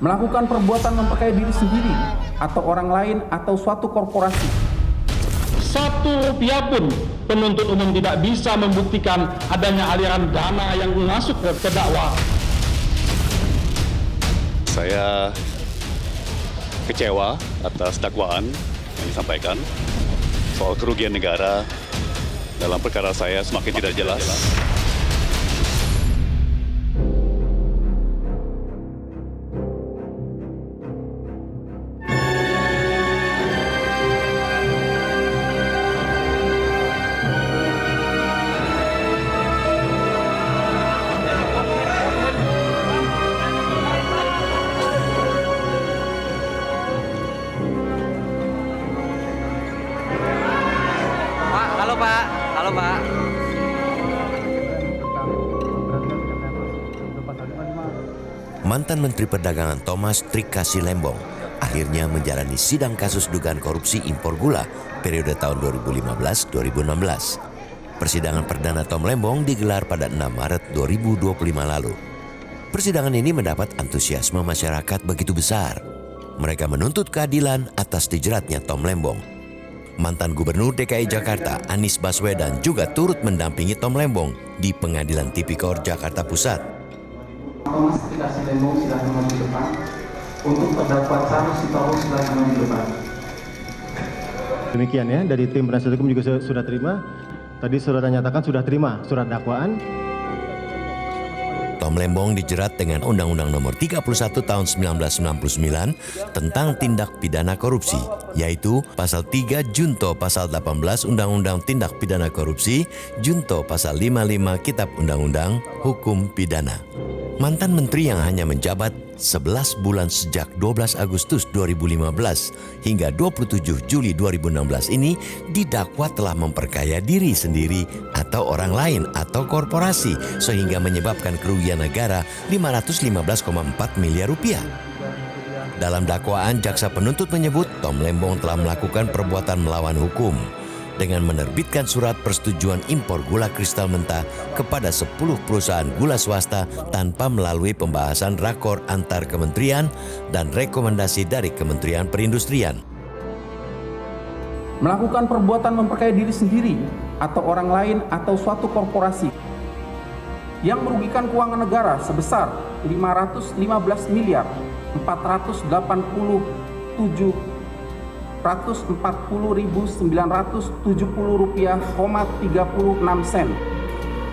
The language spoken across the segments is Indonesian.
melakukan perbuatan memperkaya diri sendiri atau orang lain atau suatu korporasi. Rp1 pun penuntut umum tidak bisa membuktikan adanya aliran dana yang masuk ke terdakwa. Saya kecewa atas dakwaan yang disampaikan soal kerugian negara dalam perkara saya semakin tidak jelas. Halo Pak. Mantan Menteri Perdagangan Thomas Trikasih Lembong akhirnya menjalani sidang kasus dugaan korupsi impor gula periode tahun 2015-2016. Persidangan perdana Tom Lembong digelar pada 6 Maret 2025 lalu. Persidangan ini mendapat antusiasme masyarakat begitu besar. Mereka menuntut keadilan atas dijeratnya Tom Lembong. Mantan Gubernur DKI Jakarta Anies Baswedan juga turut mendampingi Tom Lembong di Pengadilan Tipikor Jakarta Pusat. Thomas Trikasih Lembong silakan maju di depan. Untuk terdakwa Charles Sitorus silakan maju di depan. Demikian ya, dari tim penasihat hukum juga sudah terima. Tadi saudara nyatakan sudah terima surat dakwaan. Tom Lembong dijerat dengan Undang-Undang Nomor 31 Tahun 1999 tentang tindak pidana korupsi, yaitu Pasal 3 Junto Pasal 18 Undang-Undang Tindak Pidana Korupsi, Junto Pasal 55 Kitab Undang-Undang Hukum Pidana. Mantan menteri yang hanya menjabat 11 bulan sejak 12 Agustus 2015 hingga 27 Juli 2016 ini didakwa telah memperkaya diri sendiri atau orang lain atau korporasi sehingga menyebabkan kerugian negara 515,4 miliar rupiah. Dalam dakwaan, jaksa penuntut menyebut Tom Lembong telah melakukan perbuatan melawan hukum dengan menerbitkan surat persetujuan impor gula kristal mentah kepada 10 perusahaan gula swasta tanpa melalui pembahasan rakor antar kementerian dan rekomendasi dari Kementerian Perindustrian. Melakukan perbuatan memperkaya diri sendiri atau orang lain atau suatu korporasi yang merugikan keuangan negara sebesar 515 miliar 440.970 rupiah, 36 sen.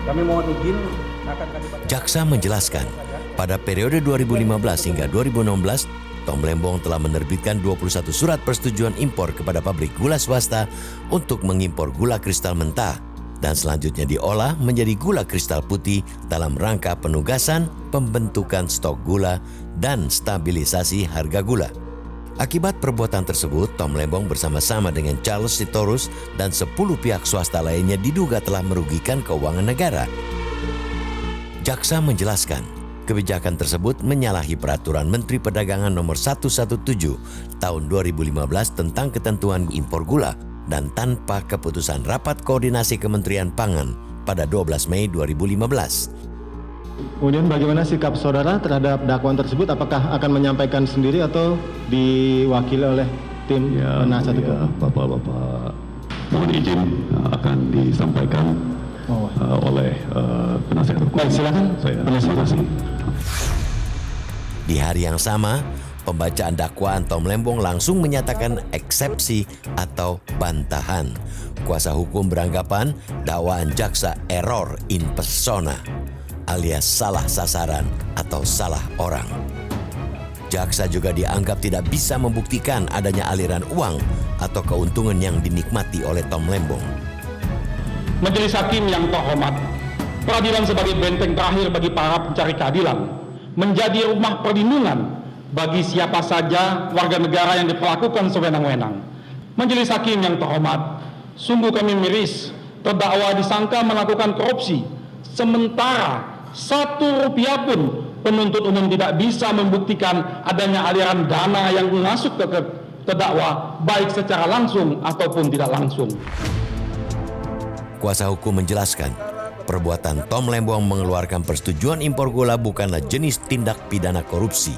Kami mohon izin akan kami baca. Jaksa menjelaskan, pada periode 2015 hingga 2016, Tom Lembong telah menerbitkan 21 surat persetujuan impor kepada pabrik gula swasta untuk mengimpor gula kristal mentah dan selanjutnya diolah menjadi gula kristal putih dalam rangka penugasan, pembentukan stok gula, dan stabilisasi harga gula. Akibat perbuatan tersebut, Tom Lembong bersama-sama dengan Charles Sitorus dan 10 pihak swasta lainnya diduga telah merugikan keuangan negara. Jaksa menjelaskan, kebijakan tersebut menyalahi Peraturan Menteri Perdagangan Nomor 117 Tahun 2015 tentang ketentuan impor gula dan tanpa keputusan Rapat Koordinasi Kementerian Pangan pada 12 Mei 2015. Kemudian bagaimana sikap saudara terhadap dakwaan tersebut? Apakah akan menyampaikan sendiri atau diwakili oleh tim penasihat hukum? Ya, Bapak-bapak, mohon izin akan disampaikan oleh penasihat hukum. Baik, silakan. Terima kasih. Di hari yang sama, pembacaan dakwaan Tom Lembong langsung menyatakan eksepsi atau bantahan. Kuasa hukum beranggapan dakwaan jaksa error in persona, alias salah sasaran atau salah orang. Jaksa juga dianggap tidak bisa membuktikan adanya aliran uang atau keuntungan yang dinikmati oleh Tom Lembong. Majelis Hakim yang terhormat, peradilan sebagai benteng terakhir bagi para pencari keadilan, menjadi rumah perlindungan bagi siapa saja warga negara yang diperlakukan sewenang-wenang. Majelis Hakim yang terhormat, sungguh kami miris terdakwa disangka melakukan korupsi, sementara Rp1 pun penuntut umum tidak bisa membuktikan adanya aliran dana yang masuk ke terdakwa baik secara langsung ataupun tidak langsung. Kuasa hukum menjelaskan, perbuatan Tom Lembong mengeluarkan persetujuan impor gula bukanlah jenis tindak pidana korupsi.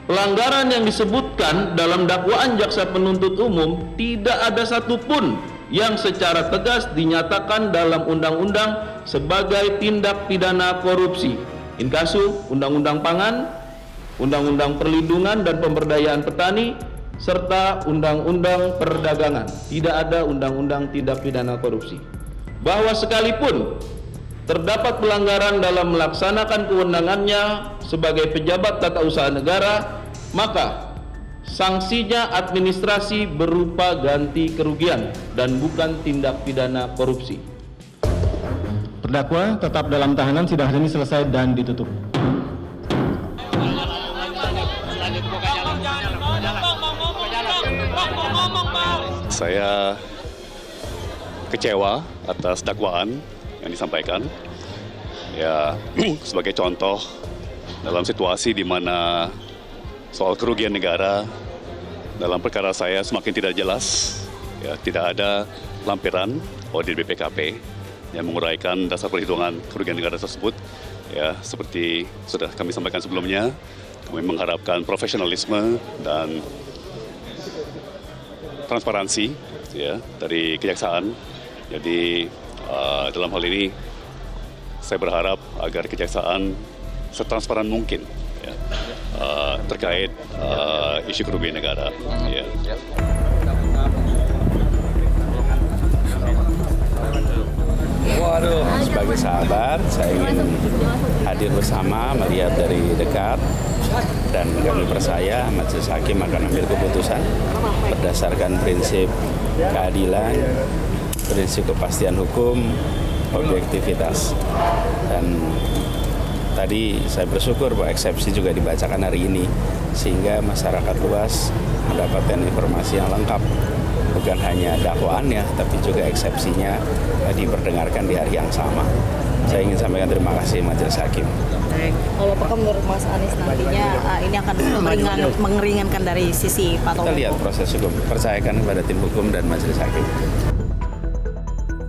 pelanggaran yang disebutkan dalam dakwaan jaksa penuntut umum tidak ada satupun yang secara tegas dinyatakan dalam undang-undang sebagai tindak pidana korupsi. Inkasu, Undang-Undang Pangan, Undang-Undang Perlindungan dan Pemberdayaan Petani, serta Undang-Undang Perdagangan. Tidak ada undang-undang tindak pidana korupsi. Bahwa sekalipun terdapat pelanggaran dalam melaksanakan kewenangannya sebagai pejabat tata usaha negara, maka sanksinya administrasi berupa ganti kerugian dan bukan tindak pidana korupsi. Terdakwa tetap dalam tahanan, sidang hari ini selesai dan ditutup. Saya kecewa atas dakwaan yang disampaikan. Ya, sebagai contoh dalam situasi di mana soal kerugian negara dalam perkara saya semakin tidak jelas, ya, tidak ada lampiran audit BPKP yang menguraikan dasar perhitungan kerugian negara tersebut. Ya, seperti sudah kami sampaikan sebelumnya, kami mengharapkan profesionalisme dan transparansi, ya, dari kejaksaan. Jadi dalam hal ini saya berharap agar kejaksaan setransparan mungkin, ya, terkait isu kerugian negara. Ya. Sebagai sahabat, saya ingin hadir bersama, melihat dari dekat, dan kami percaya Majelis Hakim akan ambil keputusan berdasarkan prinsip keadilan, prinsip kepastian hukum, objektivitas. Dan tadi saya bersyukur bahwa eksepsi juga dibacakan hari ini, sehingga masyarakat luas mendapatkan informasi yang lengkap. Bukan hanya dakwaannya, tapi juga eksepsinya diperdengarkan di hari yang sama. Saya ingin sampaikan terima kasih Majelis Hakim. Baik. Kalau apakah menurut Mas Anies nantinya ini akan mengeringankan dari sisi Pak Tomlembo? Kita lihat proses hukum, percayakan kepada tim hukum dan Majelis Hakim.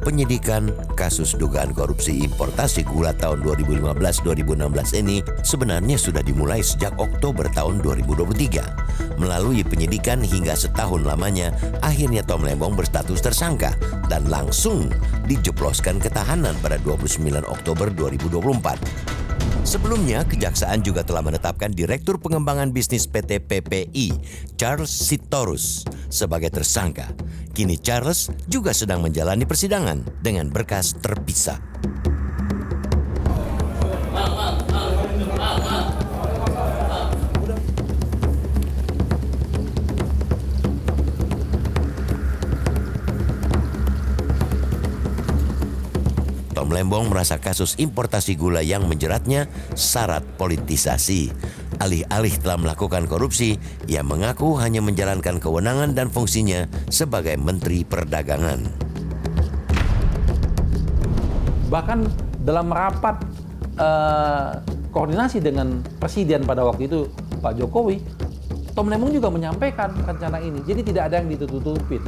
Penyidikan kasus dugaan korupsi importasi gula tahun 2015-2016 ini sebenarnya sudah dimulai sejak Oktober tahun 2023. Melalui penyidikan hingga setahun lamanya, akhirnya Tomlembo berstatus tersangka dan langsung dijebloskan ke tahanan pada 29 Oktober 2024. Sebelumnya, Kejaksaan juga telah menetapkan Direktur Pengembangan Bisnis PT PPI, Charles Sitorus, sebagai tersangka. Kini Charles juga sedang menjalani persidangan dengan berkas terpisah. Tomlembo merasa kasus importasi gula yang menjeratnya syarat politisasi. Alih-alih telah melakukan korupsi, ia mengaku hanya menjalankan kewenangan dan fungsinya sebagai Menteri Perdagangan. Bahkan dalam rapat koordinasi dengan Presiden pada waktu itu Pak Jokowi, Tomlembo juga menyampaikan rencana ini. Jadi tidak ada yang ditutup-tutupin.